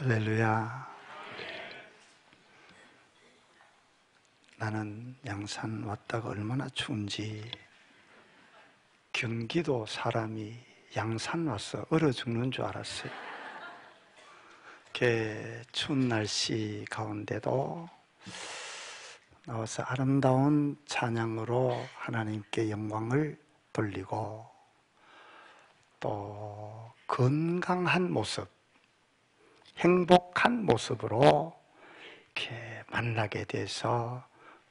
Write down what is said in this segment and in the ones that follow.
할렐루야. 나는 양산 왔다가 얼마나 추운지, 경기도 사람이 양산 와서 얼어 죽는 줄 알았어요. 이렇게 추운 날씨 가운데도 나와서 아름다운 찬양으로 하나님께 영광을 돌리고, 또 건강한 모습, 행복한 모습으로 이렇게 만나게 돼서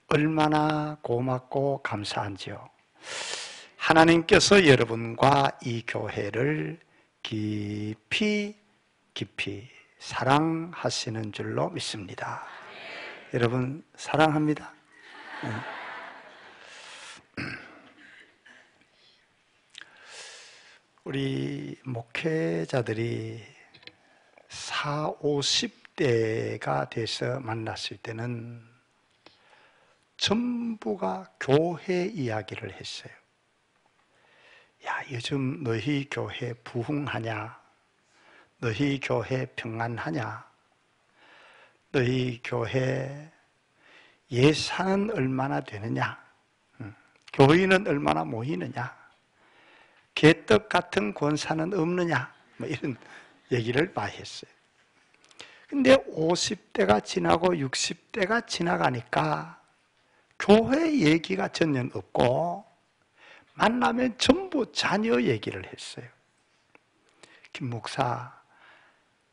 얼마나 고맙고 감사한지요. 하나님께서 여러분과 이 교회를 깊이 사랑하시는 줄로 믿습니다. 여러분 사랑합니다. 우리 목회자들이 40, 50대가 돼서 만났을 때는 전부가 교회 이야기를 했어요. 야, 요즘 너희 교회 부흥하냐? 너희 교회 평안하냐? 너희 교회 예산은 얼마나 되느냐? 교인은 얼마나 모이느냐? 개떡 같은 권사는 없느냐? 뭐 이런 얘기를 많이 했어요. 근데 50대가 지나고 60대가 지나가니까 교회 얘기가 전혀 없고, 만나면 전부 자녀 얘기를 했어요. 김 목사,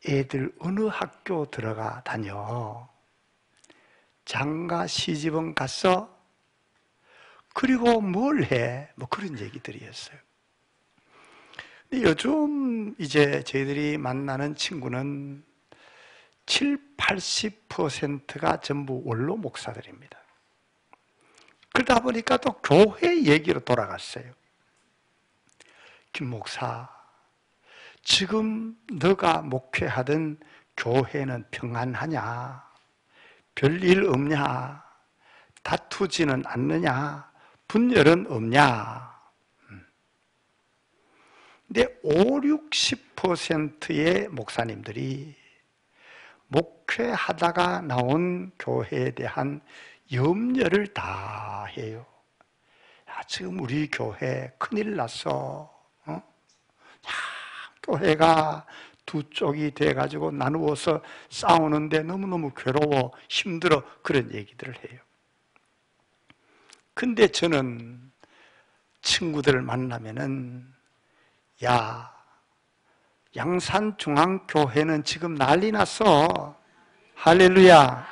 애들 어느 학교 들어가 다녀? 장가 시집은 갔어? 그리고 뭘 해? 뭐 그런 얘기들이었어요. 근데 요즘 이제 저희들이 만나는 친구는 7, 80%가 전부 원로 목사들입니다. 그러다 보니까 또 교회 얘기로 돌아갔어요. 김 목사, 지금 너가 목회하던 교회는 평안하냐? 별일 없냐? 다투지는 않느냐? 분열은 없냐? 근데 5, 60%의 목사님들이 목회하다가 나온 교회에 대한 염려를 다 해요. 야, 지금 우리 교회 큰일 났어. 야, 교회가 두 쪽이 돼가지고 나누어서 싸우는데 너무너무 괴로워, 힘들어, 그런 얘기들을 해요. 근데 저는 친구들을 만나면은, 야, 양산중앙교회는 지금 난리 났어. 할렐루야.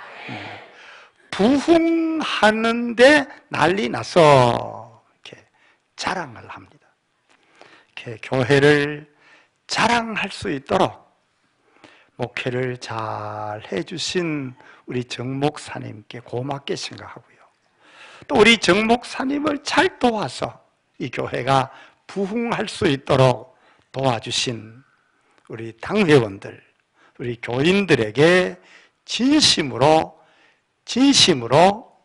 부흥하는데 난리 났어. 이렇게 자랑을 합니다. 이렇게 교회를 자랑할 수 있도록 목회를 잘 해주신 우리 정 목사님께 고맙게 생각하고요. 또 우리 정 목사님을 잘 도와서 이 교회가 부흥할 수 있도록 도와주신 우리 당회원들, 우리 교인들에게 진심으로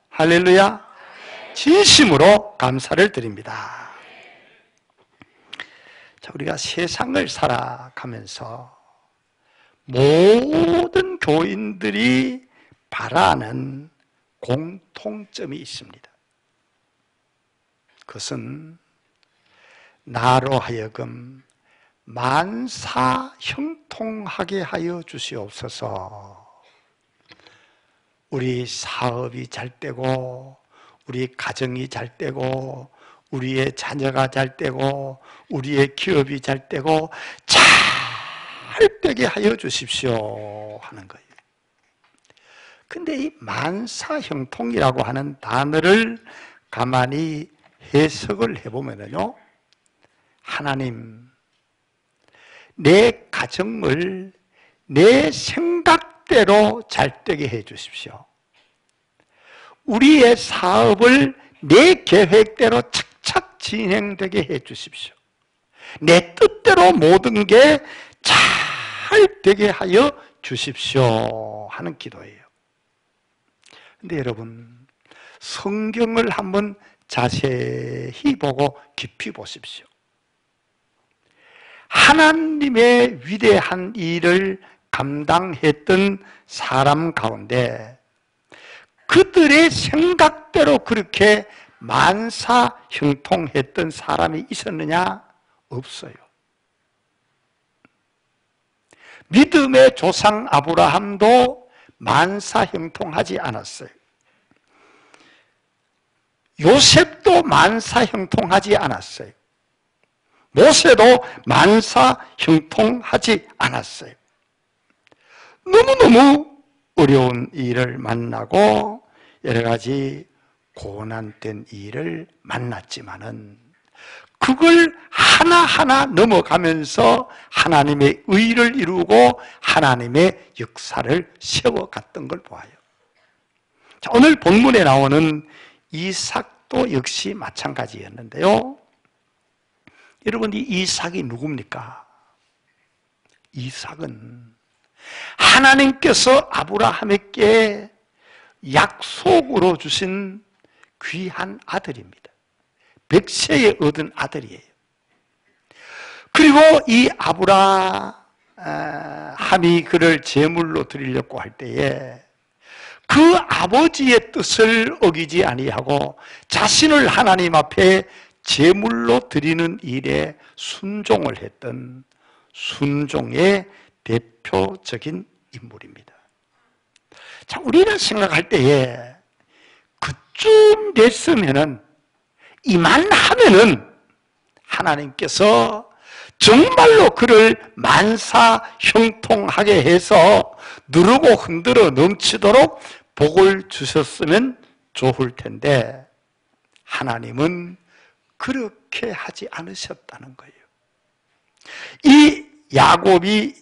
할렐루야, 진심으로 감사를 드립니다. 자, 우리가 세상을 살아가면서 모든 교인들이 바라는 공통점이 있습니다. 그것은 나로 하여금 만사 형통하게 하여 주시옵소서. 우리 사업이 잘 되고, 우리 가정이 잘 되고, 우리의 자녀가 잘 되고, 우리의 기업이 잘 되고, 잘 되게 하여 주십시오 하는 거예요. 근데 이 만사형통이라고 하는 단어를 가만히 해석을 해보면요, 하나님, 내 가정을 내 생각대로 잘 되게 해 주십시오. 우리의 사업을 내 계획대로 착착 진행되게 해 주십시오. 내 뜻대로 모든 게 잘 되게 하여 주십시오 하는 기도예요. 근데 여러분, 성경을 한번 자세히 보고 깊이 보십시오. 하나님의 위대한 일을 감당했던 사람 가운데 그들의 생각대로 그렇게 만사형통했던 사람이 있었느냐? 없어요. 믿음의 조상 아브라함도 만사형통하지 않았어요. 요셉도 만사형통하지 않았어요. 모세도 만사형통하지 않았어요. 너무너무 어려운 일을 만나고 여러 가지 고난된 일을 만났지만은 그걸 하나하나 넘어가면서 하나님의 의를 이루고 하나님의 역사를 세워갔던 걸 보아요. 자, 오늘 본문에 나오는 이삭도 역시 마찬가지였는데요. 여러분, 이 이삭이 누굽니까? 이삭은 하나님께서 아브라함에게 약속으로 주신 귀한 아들입니다. 백세에 얻은 아들이에요. 그리고 이 아브라함이 그를 제물로 드리려고 할 때에 그 아버지의 뜻을 어기지 아니하고 자신을 하나님 앞에 제물로 드리는 일에 순종을 했던 순종의 대표적인 인물입니다. 자, 우리는 생각할 때에 그쯤 됐으면은 이만하면은 하나님께서 정말로 그를 만사형통하게 해서 누르고 흔들어 넘치도록 복을 주셨으면 좋을 텐데 하나님은 그렇게 하지 않으셨다는 거예요. 이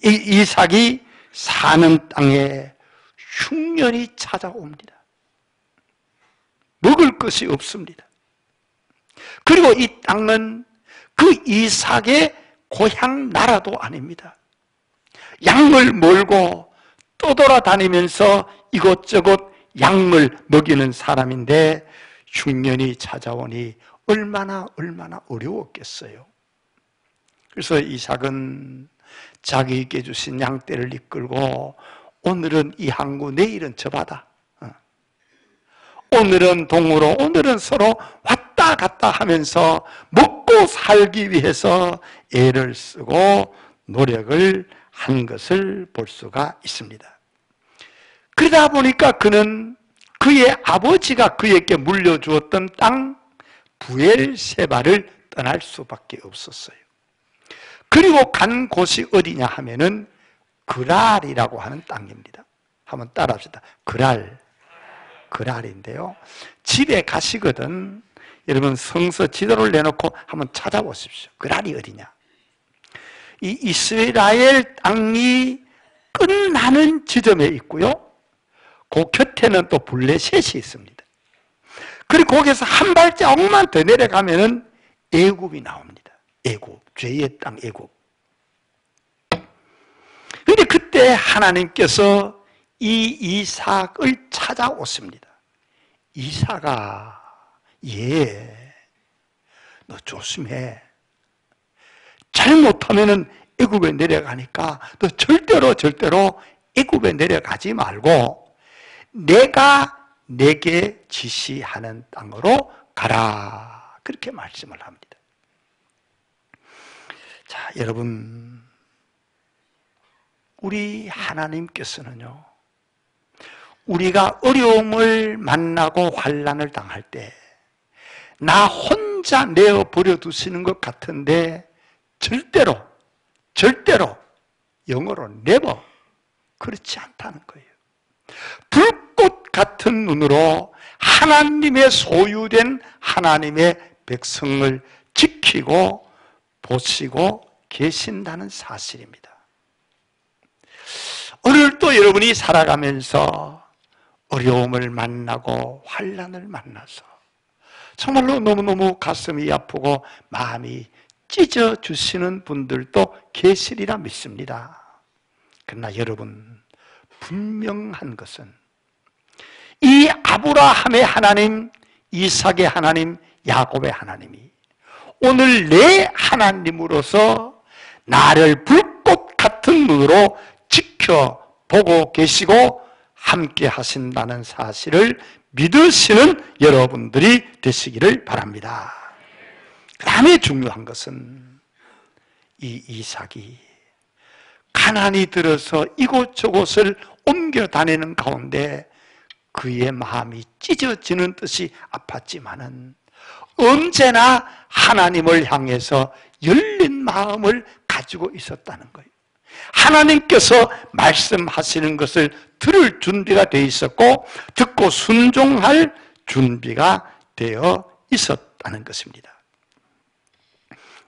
이삭이 사는 땅에 흉년이 찾아옵니다. 먹을 것이 없습니다. 그리고 이 땅은 그 이삭의 고향 나라도 아닙니다. 양을 몰고 떠돌아다니면서 이것저것 양을 먹이는 사람인데 흉년이 찾아오니 얼마나 어려웠겠어요. 그래서 이삭은 자기에게 주신 양떼를 이끌고 오늘은 이 항구, 내일은 저 바다, 오늘은 동으로, 오늘은 서로 왔다 갔다 하면서 먹고 살기 위해서 애를 쓰고 노력을 한 것을 볼 수가 있습니다. 그러다 보니까 그는 그의 아버지가 그에게 물려주었던 땅 부엘세바를 떠날 수밖에 없었어요. 그리고 간 곳이 어디냐 하면은 그랄이라고 하는 땅입니다. 한번 따라합시다. 그랄인데요. 집에 가시거든 여러분 성서 지도를 내놓고 한번 찾아보십시오. 그랄이 어디냐? 이 이스라엘 땅이 끝나는 지점에 있고요. 그 곁에는 또 블레셋이 있습니다. 그리고 거기서 한 발자국만 더 내려가면은 애굽이 나옵니다. 애굽, 죄의 땅 애굽. 그런데 그때 하나님께서 이 이삭을 찾아오십니다. 이삭아, 너 조심해. 잘못하면은 애굽에 내려가니까 너 절대로 애굽에 내려가지 말고 내가 내게 지시하는 땅으로 가라. 그렇게 말씀을 합니다. 자, 여러분, 우리 하나님께서는요, 우리가 어려움을 만나고 환난을 당할 때 나 혼자 내어버려 두시는 것 같은데 절대로 영어로 never 그렇지 않다는 거예요. 불꽃 같은 눈으로 하나님의 소유된 하나님의 백성을 지키고 보시고 계신다는 사실입니다. 오늘도 여러분이 살아가면서 어려움을 만나고 환난을 만나서 정말로 너무너무 가슴이 아프고 마음이 찢어주시는 분들도 계시리라 믿습니다. 그러나 여러분, 분명한 것은 이 아브라함의 하나님, 이삭의 하나님, 야곱의 하나님이 오늘 내 하나님으로서 나를 불꽃 같은 눈으로 지켜보고 계시고 함께 하신다는 사실을 믿으시는 여러분들이 되시기를 바랍니다. 그 다음에 중요한 것은 이 이삭이 가난이 들어서 이곳저곳을 옮겨 다니는 가운데 그의 마음이 찢어지는 듯이 아팠지만은 언제나 하나님을 향해서 열린 마음을 가지고 있었다는 거예요. 하나님께서 말씀하시는 것을 들을 준비가 되어 있었고 듣고 순종할 준비가 되어 있었다는 것입니다.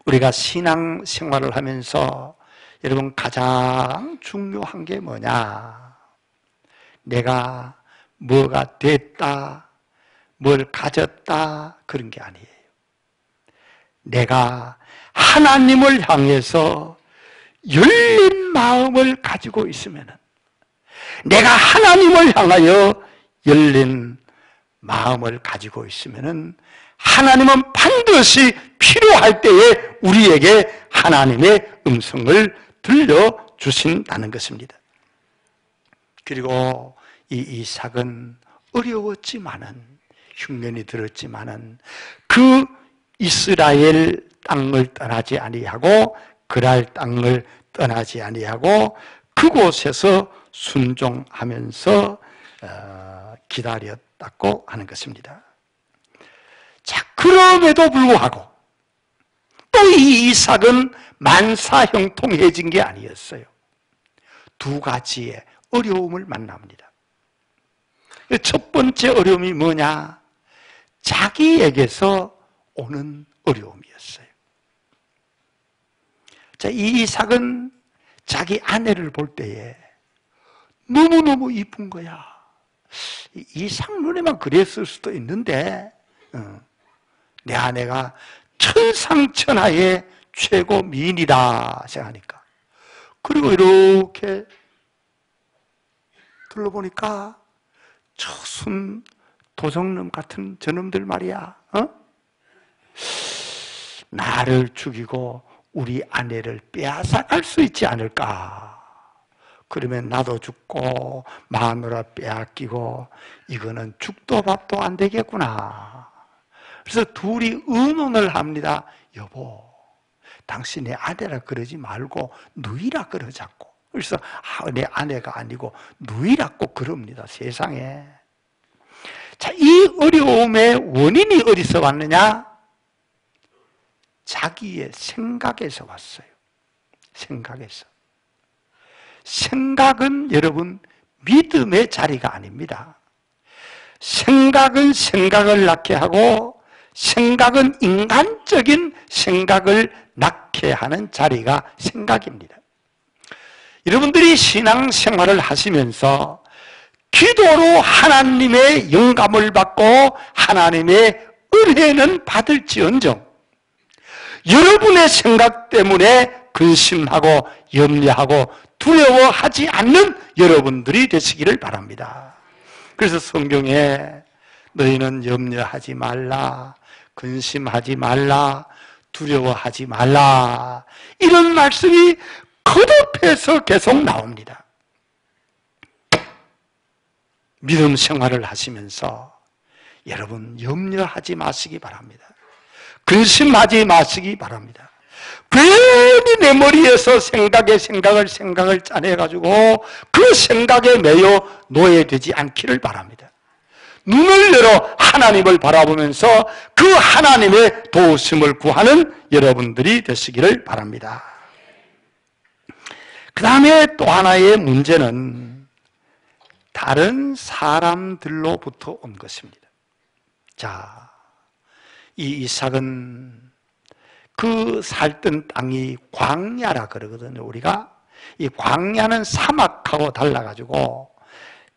우리가 신앙 생활을 하면서 여러분 가장 중요한 게 뭐냐? 내가 뭐가 됐다, 뭘 가졌다 그런 게 아니에요. 내가 하나님을 향해서 열린 마음을 가지고 있으면, 내가 하나님을 향하여 열린 마음을 가지고 있으면 하나님은 반드시 필요할 때에 우리에게 하나님의 음성을 들려주신다는 것입니다. 그리고 이 이삭은 어려웠지만은, 흉년이 들었지만은 그 이스라엘 땅을 떠나지 아니하고 그랄 땅을 떠나지 아니하고 그곳에서 순종하면서 기다렸다고 하는 것입니다. 자, 그럼에도 불구하고 또 이 이삭은 만사형통해진 게 아니었어요. 두 가지의 어려움을 만납니다. 첫 번째 어려움이 뭐냐? 자기에게서 오는 어려움이었어요. 자, 이 이삭은 자기 아내를 볼 때에 너무너무 이쁜 거야. 이삭 눈에만 그랬을 수도 있는데 내 아내가 천상천하의 최고 미인이다 생각하니까, 그리고 이렇게 둘러보니까 저 순 도적놈 같은 저놈들 말이야. 나를 죽이고 우리 아내를 빼앗아갈 수 있지 않을까? 그러면 나도 죽고 마누라 빼앗기고 이거는 죽도 밥도 안 되겠구나. 그래서 둘이 의논을 합니다. 여보, 당신의 아내라 그러지 말고 누이라 그러자고. 그래서 내 아내가 아니고 누이라고 그럽니다. 세상에. 자, 이 어려움의 원인이 어디서 왔느냐? 자기의 생각에서 왔어요. 생각에서. 생각은 여러분 믿음의 자리가 아닙니다. 생각은 생각을 낳게 하고 생각은 인간적인 생각을 낳게 하는 자리가 생각입니다. 여러분들이 신앙생활을 하시면서 기도로 하나님의 영감을 받고 하나님의 은혜는 받을지언정 여러분의 생각 때문에 근심하고 염려하고 두려워하지 않는 여러분들이 되시기를 바랍니다. 그래서 성경에 너희는 염려하지 말라, 근심하지 말라, 두려워하지 말라, 이런 말씀이 거듭해서 계속 나옵니다. 믿음 생활을 하시면서 여러분 염려하지 마시기 바랍니다. 근심하지 마시기 바랍니다. 괜히 내 머리에서 생각을 짜내가지고 그 생각에 매여 노예되지 않기를 바랍니다. 눈을 열어 하나님을 바라보면서 그 하나님의 도우심을 구하는 여러분들이 되시기를 바랍니다. 그 다음에 또 하나의 문제는 다른 사람들로부터 온 것입니다. 자, 이 이삭은 그 살던 땅이 광야라 그러거든요. 우리가 이 광야는 사막하고 달라가지고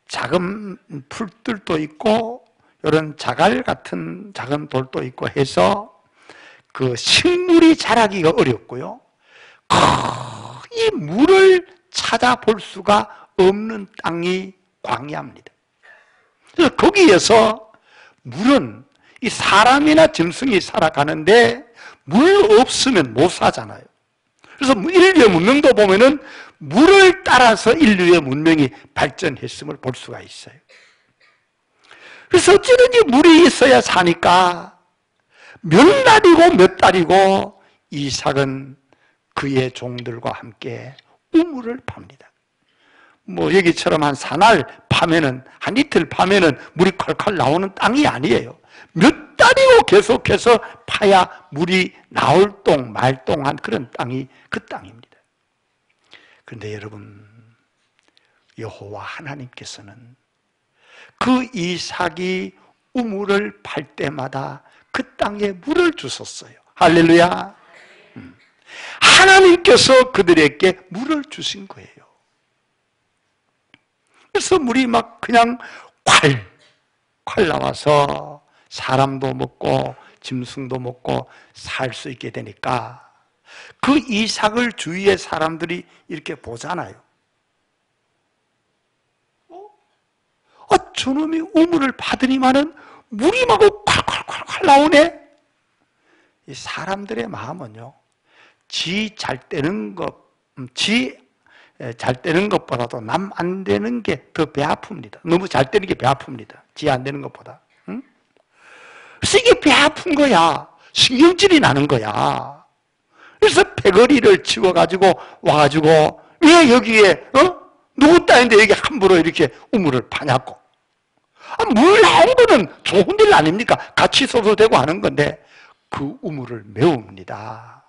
작은 풀들도 있고 이런 자갈 같은 작은 돌도 있고 해서 그 식물이 자라기가 어렵고요. 이 물을 찾아볼 수가 없는 땅이 광야입니다. 그래서 거기에서 물은 이 사람이나 짐승이 살아가는데 물 없으면 못 사잖아요. 그래서 인류의 문명도 보면은 물을 따라서 인류의 문명이 발전했음을 볼 수가 있어요. 그래서 어찌든지 물이 있어야 사니까 몇 날이고 몇 달이고 이삭은 그의 종들과 함께 우물을 팝니다. 뭐 여기처럼 한 사날 파면은, 한 이틀 파면은 물이 콸콸 나오는 땅이 아니에요. 몇 달이고 계속해서 파야 물이 나올 동 말동한 그런 땅이 그 땅입니다. 그런데 여러분, 여호와 하나님께서는 그 이삭이 우물을 팔 때마다 그 땅에 물을 주셨어요. 할렐루야. 하나님께서 그들에게 물을 주신 거예요. 그래서 물이 막 그냥 콸 나와서 사람도 먹고 짐승도 먹고 살 수 있게 되니까 그 이삭을 주위의 사람들이 이렇게 보잖아요. 저놈이 우물을 파더니만은 물이 막 콸콸콸 나오네. 이 사람들의 마음은요, 지 잘 되는 것보다도 남 안 되는 게 더 배 아픕니다. 너무 잘 되는 게 배 아픕니다. 지 안 되는 것보다. 응? 그래서 이게 배 아픈 거야. 신경질이 나는 거야. 그래서 패거리를 치워가지고 와가지고 왜 여기에 누구 땅인데 여기 함부로 이렇게 우물을 파냐고. 물 나온 거는 좋은 일 아닙니까? 같이 써도 되고 하는 건데 그 우물을 메웁니다.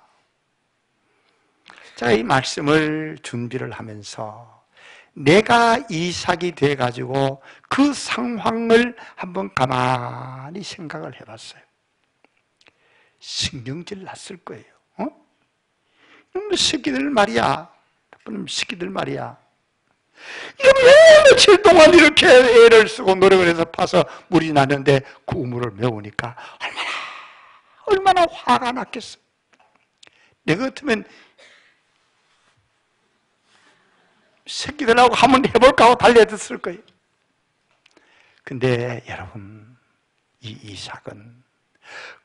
제가 이 말씀을 준비를 하면서 내가 이삭이 돼가지고 그 상황을 한번 가만히 생각을 해봤어요. 신경질 났을 거예요. 이놈의 새끼들 말이야. 나쁜 새끼들 말이야. 이거 왜 며칠 동안 이렇게 애를 쓰고 노력을 해서 파서 물이 나는데 그 우물을 메우니까 얼마나 화가 났겠어. 내가 같으면 새끼들하고 한번 해볼까 하고 달려들었을 거예요. 근데 여러분, 이 이삭은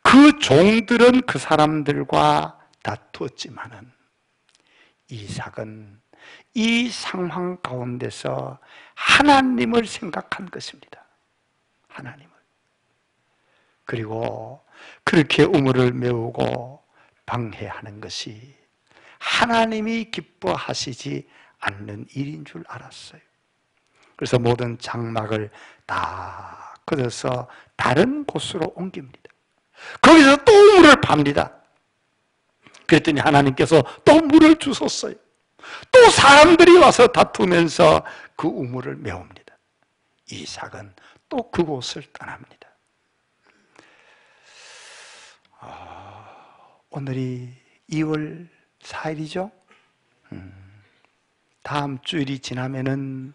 그 종들은 그 사람들과 다투었지만은 이삭은 이 상황 가운데서 하나님을 생각한 것입니다. 하나님을. 그리고 그렇게 우물을 메우고 방해하는 것이 하나님이 기뻐하시지 않는 일인 줄 알았어요. 그래서 모든 장막을 다 걷어서 다른 곳으로 옮깁니다. 거기서 또 우물을 팝니다. 그랬더니 하나님께서 또 물을 주셨어요. 또 사람들이 와서 다투면서 그 우물을 메웁니다. 이삭은 또 그곳을 떠납니다. 오늘이 2월 4일이죠? 다음 주일이 지나면은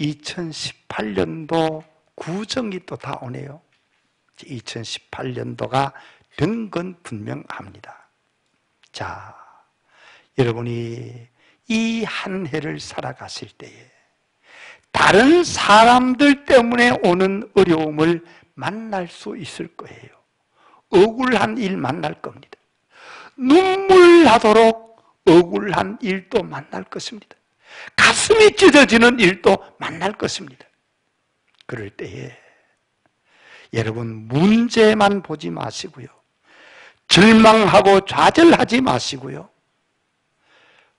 2018년도 구정이 또 다 오네요. 2018년도가 된 건 분명합니다. 자, 여러분이 이 한 해를 살아가실 때에 다른 사람들 때문에 오는 어려움을 만날 수 있을 거예요. 억울한 일 만날 겁니다. 눈물 나도록 억울한 일도 만날 것입니다. 가슴이 찢어지는 일도 만날 것입니다. 그럴 때에 여러분, 문제만 보지 마시고요, 절망하고 좌절하지 마시고요,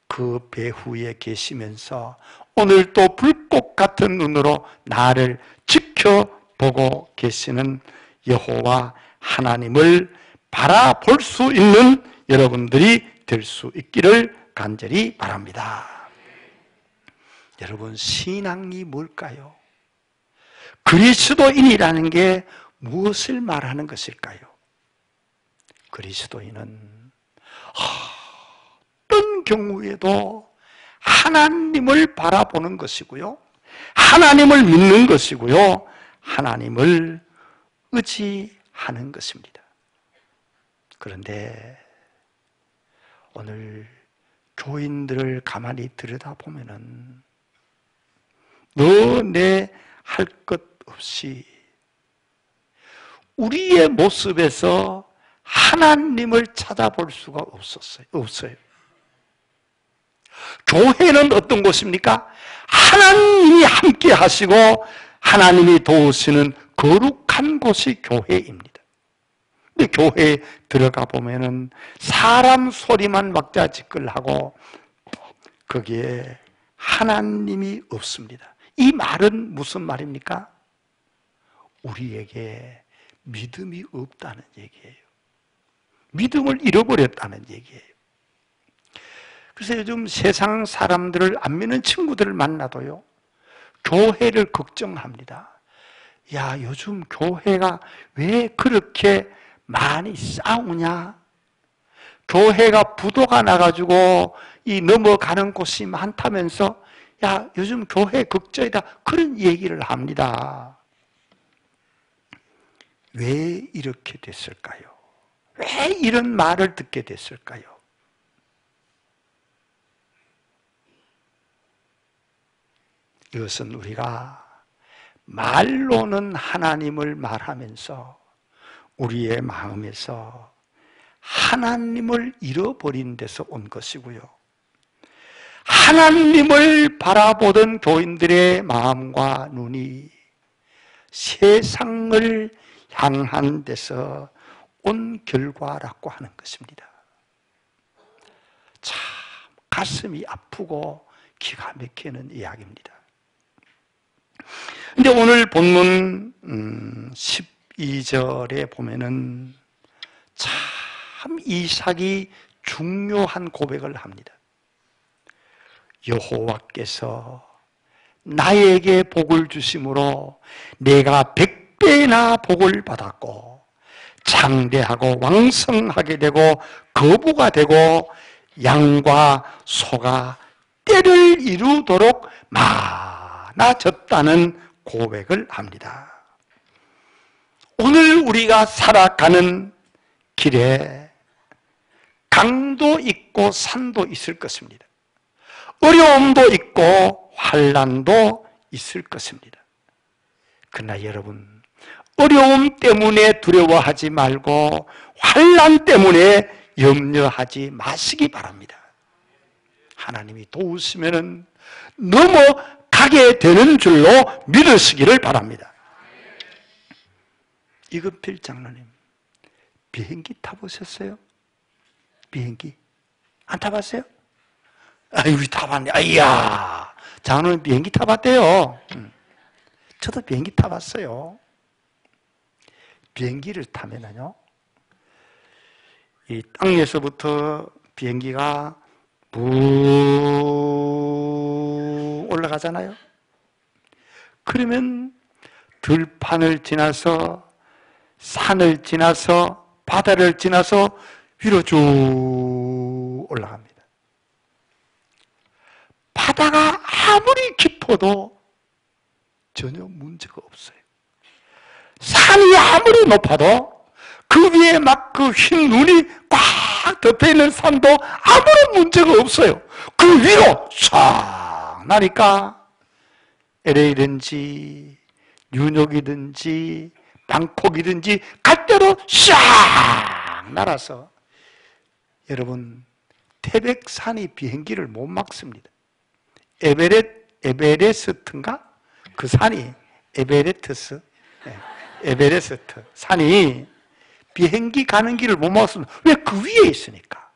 그 배후에 계시면서 오늘도 불꽃 같은 눈으로 나를 지켜보고 계시는 여호와 하나님을 바라볼 수 있는 여러분들이 될 수 있기를 간절히 바랍니다. 여러분, 신앙이 뭘까요? 그리스도인이라는 게 무엇을 말하는 것일까요? 그리스도인은 어떤 경우에도 하나님을 바라보는 것이고요, 하나님을 믿는 것이고요, 하나님을 의지하는 것입니다. 그런데 오늘 교인들을 가만히 들여다보면은 너 내 할 것 없이 우리의 모습에서 하나님을 찾아볼 수가 없어요. 교회는 어떤 곳입니까? 하나님이 함께 하시고 하나님이 도우시는 거룩한 곳이 교회입니다. 근데 교회에 들어가 보면은 사람 소리만 막자지껄하고 거기에 하나님이 없습니다. 이 말은 무슨 말입니까? 우리에게 믿음이 없다는 얘기예요. 믿음을 잃어버렸다는 얘기예요. 그래서 요즘 세상 사람들을 안 믿는 친구들을 만나도요, 교회를 걱정합니다. 야, 요즘 교회가 왜 그렇게 많이 싸우냐? 교회가 부도가 나가지고 이 넘어가는 곳이 많다면서, 야, 요즘 교회 걱정이다. 그런 얘기를 합니다. 왜 이렇게 됐을까요? 왜 이런 말을 듣게 됐을까요? 이것은 우리가 말로는 하나님을 말하면서 우리의 마음에서 하나님을 잃어버린 데서 온 것이고요. 하나님을 바라보던 교인들의 마음과 눈이 세상을 향한 데서 온 결과라고 하는 것입니다. 참 가슴이 아프고 기가 막히는 이야기입니다. 근데 오늘 본문 12절에 보면은 참 이삭이 중요한 고백을 합니다. 여호와께서 나에게 복을 주심으로 내가 100배나 복을 받았고 장대하고 왕성하게 되고 거부가 되고 양과 소가 때를 이루도록 많아졌다는 고백을 합니다. 오늘 우리가 살아가는 길에 강도 있고 산도 있을 것입니다. 어려움도 있고 환난도 있을 것입니다. 그러나 여러분, 어려움 때문에 두려워하지 말고 환난 때문에 염려하지 마시기 바랍니다. 하나님이 도우시면은 넘어가게 되는 줄로 믿으시기를 바랍니다. 이건필 장로님, 비행기 타보셨어요? 비행기? 안 타봤어요? 아유, 타봤네. 아이야, 장로님 비행기 타봤대요. 저도 비행기 타봤어요. 비행기를 타면은요, 이 땅에서부터 비행기가 부 올라가잖아요. 그러면 들판을 지나서 산을 지나서 바다를 지나서 위로 쭉 올라갑니다. 바다가 아무리 깊어도 전혀 문제가 없어요. 산이 아무리 높아도 그 위에 막 그 흰 눈이 꽉 덮여 있는 산도 아무런 문제가 없어요. 그 위로 쫙 나니까 LA든지 뉴욕이든지 방콕이든지 갈 대로 샥 날아서, 여러분, 태백산이 비행기를 못 막습니다. 에베레스트인가? 그 산이 에베레스트 산이 비행기 가는 길을 못 막습니다. 왜? 그 위에 있으니까.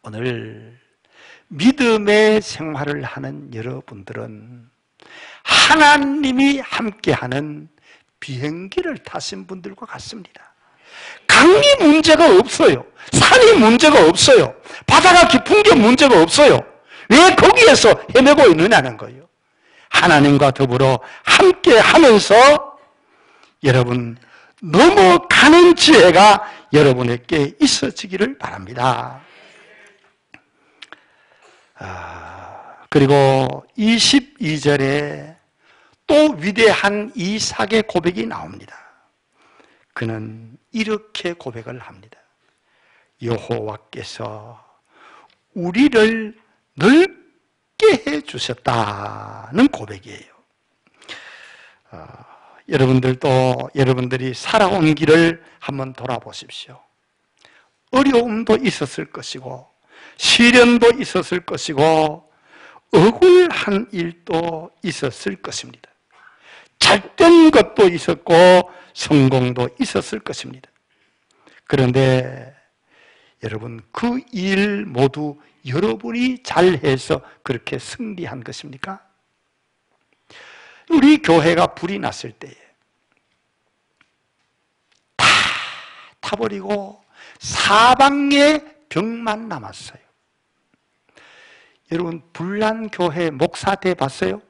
오늘 믿음의 생활을 하는 여러분들은 하나님이 함께하는 비행기를 타신 분들과 같습니다. 강이 문제가 없어요. 산이 문제가 없어요. 바다가 깊은 게 문제가 없어요. 왜 거기에서 헤매고 있느냐는 거예요. 하나님과 더불어 함께 하면서 여러분 넘어가는 지혜가 여러분에게 있어지기를 바랍니다. 그리고 22절에 또 위대한 이삭의 고백이 나옵니다. 그는 이렇게 고백을 합니다. 여호와께서 우리를 넓게 해주셨다는 고백이에요. 여러분들도 여러분들이 살아온 길을 한번 돌아보십시오. 어려움도 있었을 것이고 시련도 있었을 것이고 억울한 일도 있었을 것입니다. 잘된 것도 있었고 성공도 있었을 것입니다. 그런데 여러분, 그 일 모두 여러분이 잘해서 그렇게 승리한 것입니까? 우리 교회가 불이 났을 때에 다 타버리고 사방에 벽만 남았어요. 여러분, 불난 교회 목사 돼 봤어요?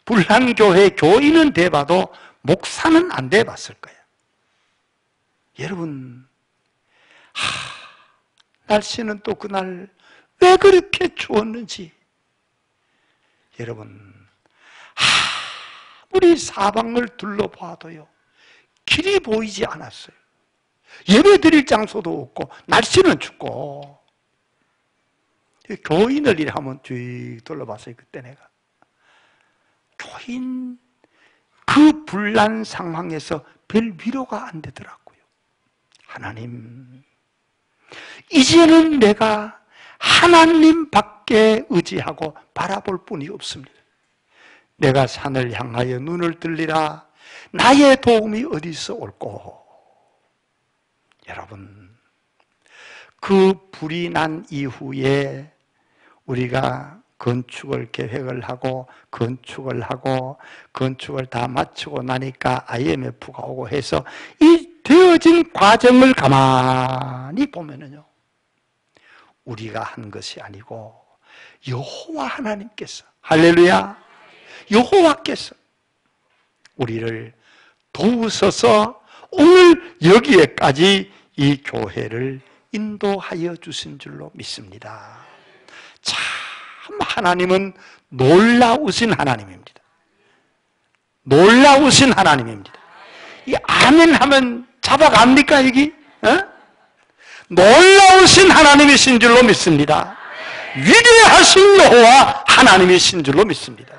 불난 교회 교인은 돼 봐도 목사는 안 돼 봤을 거예요. 여러분, 날씨는 또 그날 왜 그렇게 추웠는지, 여러분, 아무리 사방을 둘러봐도요 길이 보이지 않았어요. 예배 드릴 장소도 없고 날씨는 춥고. 교인을 이래 하면 쭉 둘러봤어요. 그때 내가 교인 그 불난 상황에서 별 위로가 안 되더라고요. 하나님, 이제는 내가 하나님밖에 의지하고 바라볼 뿐이 없습니다. 내가 산을 향하여 눈을 들리라. 나의 도움이 어디서 올꼬. 여러분, 그 불이 난 이후에 우리가 건축을 계획을 하고 건축을 다 마치고 나니까 IMF가 오고 해서 이 되어진 과정을 가만히 보면은요, 우리가 한 것이 아니고 여호와 하나님께서, 할렐루야, 여호와께서 우리를 도우셔서 오늘 여기에까지 이 교회를 인도하여 주신 줄로 믿습니다. 참 하나님은 놀라우신 하나님입니다. 놀라우신 하나님입니다. 이 아멘 하면 잡아갑니까 여기? 놀라우신 하나님이신 줄로 믿습니다. 위대하신 여호와 하나님이신 줄로 믿습니다.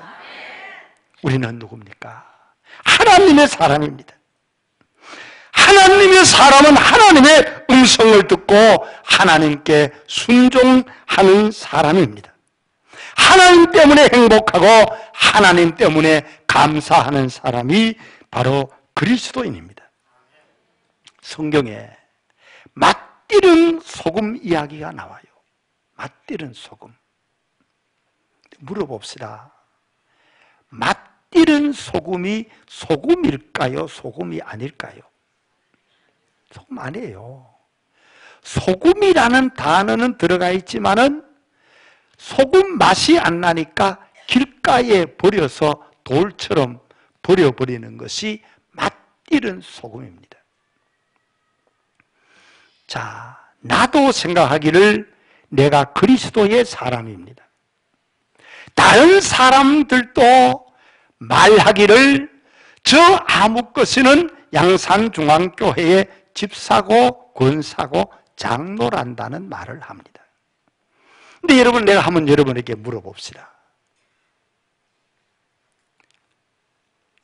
우리는 누굽니까? 하나님의 사람입니다. 하나님의 사람은 하나님의 음성을 듣고 하나님께 순종하는 사람입니다. 하나님 때문에 행복하고 하나님 때문에 감사하는 사람이 바로 그리스도인입니다. 성경에 맛들은 소금 이야기가 나와요. 맛들은 소금. 물어봅시다. 맛들은 소금이 소금일까요? 소금이 아닐까요? 소금 아니에요. 소금이라는 단어는 들어가 있지만은 소금 맛이 안 나니까 길가에 버려서 돌처럼 버려버리는 것이 맛들은 소금입니다. 자, 나도 생각하기를 내가 그리스도의 사람입니다. 다른 사람들도 말하기를 저 아무 것이는 양산중앙교회의 집사고 권사고 장로란다는 말을 합니다. 근데 여러분, 내가 한번 여러분에게 물어봅시다.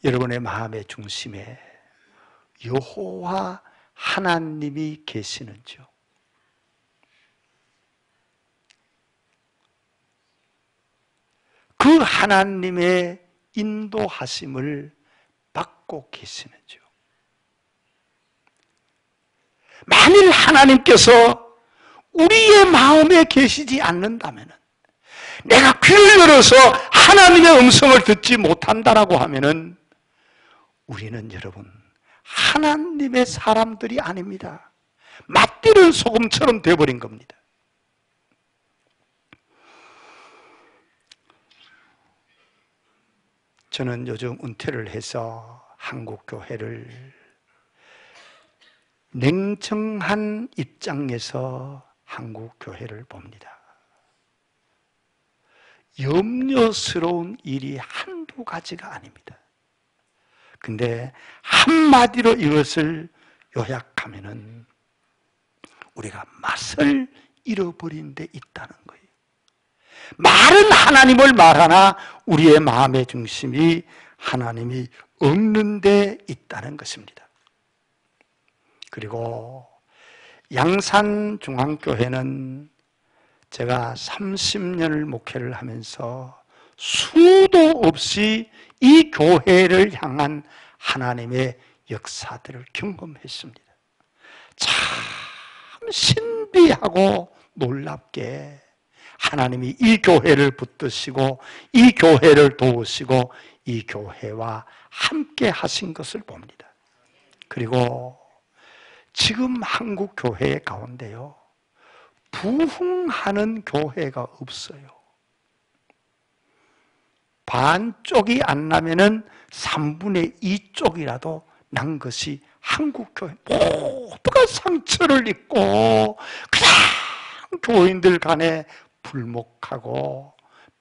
여러분의 마음의 중심에 여호와 하나님이 계시는지요? 그 하나님의 인도하심을 받고 계시는지요? 만일 하나님께서 우리의 마음에 계시지 않는다면, 내가 귀를 열어서 하나님의 음성을 듣지 못한다라고 하면은 우리는 여러분 하나님의 사람들이 아닙니다. 맛들은 소금처럼 되어버린 겁니다. 저는 요즘 은퇴를 해서 한국교회를 냉정한 입장에서 한국교회를 봅니다. 염려스러운 일이 한두 가지가 아닙니다. 근데 한마디로 이것을 요약하면은 우리가 맛을 잃어버린 데 있다는 거예요. 말은 하나님을 말하나 우리의 마음의 중심이 하나님이 없는 데 있다는 것입니다. 그리고 양산중앙교회는 제가 30년을 목회를 하면서 수도 없이 이 교회를 향한 하나님의 역사들을 경험했습니다. 참 신비하고 놀랍게 하나님이 이 교회를 붙드시고 이 교회를 도우시고 이 교회와 함께 하신 것을 봅니다. 그리고 지금 한국 교회 가운데요, 부흥하는 교회가 없어요. 반쪽이 안 나면은 3분의 2쪽이라도 난 것이 한국 교회 모두가 상처를 입고 그냥 교인들 간에 불목하고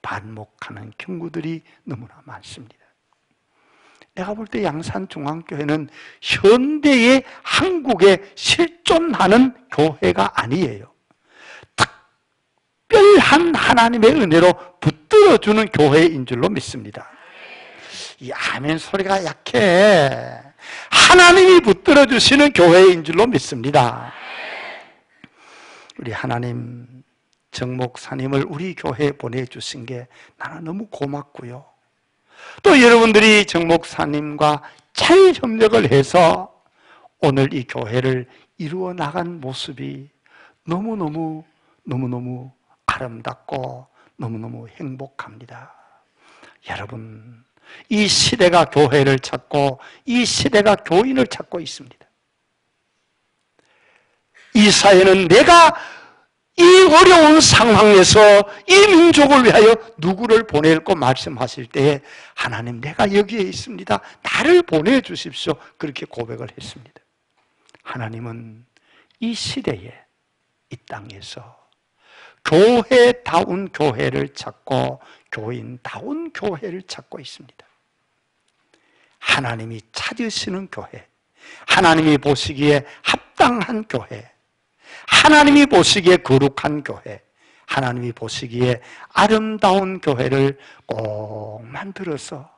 반목하는 경우들이 너무나 많습니다. 내가 볼 때 양산중앙교회는 현대의 한국에 실존하는 교회가 아니에요. 특별한 하나님의 은혜로 붙들어주는 교회인 줄로 믿습니다. 이 아멘 소리가 약해. 하나님이 붙들어주시는 교회인 줄로 믿습니다. 우리 하나님 정 목사님을 우리 교회에 보내주신 게 나는 너무 고맙고요. 또 여러분들이 정 목사님과 잘 협력을 해서 오늘 이 교회를 이루어 나간 모습이 너무너무 아름답고 너무너무 행복합니다. 여러분, 이 시대가 교회를 찾고 이 시대가 교인을 찾고 있습니다. 이 사회는 내가 이 어려운 상황에서 이 민족을 위하여 누구를 보낼고 말씀하실 때에 하나님 내가 여기에 있습니다. 나를 보내주십시오. 그렇게 고백을 했습니다. 하나님은 이 시대에 이 땅에서 교회다운 교회를 찾고 교인다운 교회를 찾고 있습니다. 하나님이 찾으시는 교회, 하나님이 보시기에 합당한 교회, 하나님이 보시기에 거룩한 교회, 하나님이 보시기에 아름다운 교회를 꼭 만들어서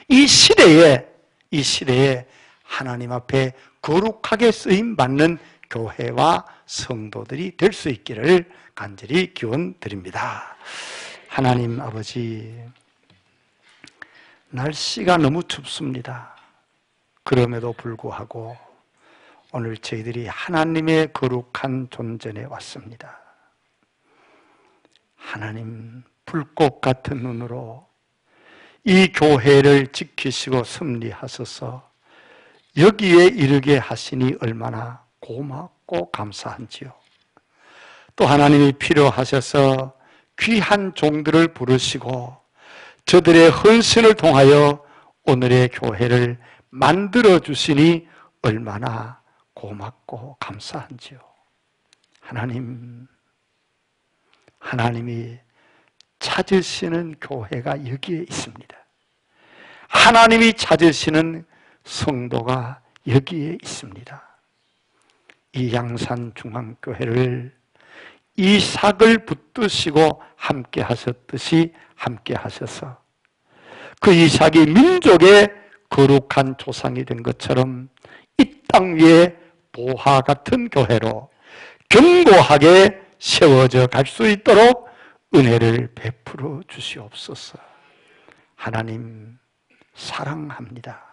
이 시대에 하나님 앞에 거룩하게 쓰임받는 교회와 성도들이 될 수 있기를 간절히 기원 드립니다. 하나님 아버지, 날씨가 너무 춥습니다. 그럼에도 불구하고 오늘 저희들이 하나님의 거룩한 존전에 왔습니다. 하나님, 불꽃 같은 눈으로 이 교회를 지키시고 섭리하셔서 여기에 이르게 하시니 얼마나 고맙고 감사한지요. 또 하나님이 필요하셔서 귀한 종들을 부르시고 저들의 헌신을 통하여 오늘의 교회를 만들어 주시니 얼마나 고맙고 감사한지요. 하나님이 찾으시는 교회가 여기에 있습니다. 하나님이 찾으시는 성도가 여기에 있습니다. 이 양산중앙교회를 이삭을 붙드시고 함께 하셨듯이 함께 하셔서 그 이삭이 민족의 거룩한 조상이 된 것처럼 이 땅 위에 보화 같은 교회로 견고하게 세워져 갈 수 있도록 은혜를 베풀어 주시옵소서. 하나님 사랑합니다.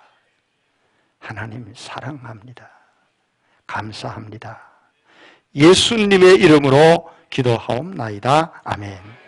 하나님 사랑합니다. 감사합니다. 예수님의 이름으로 기도하옵나이다. 아멘.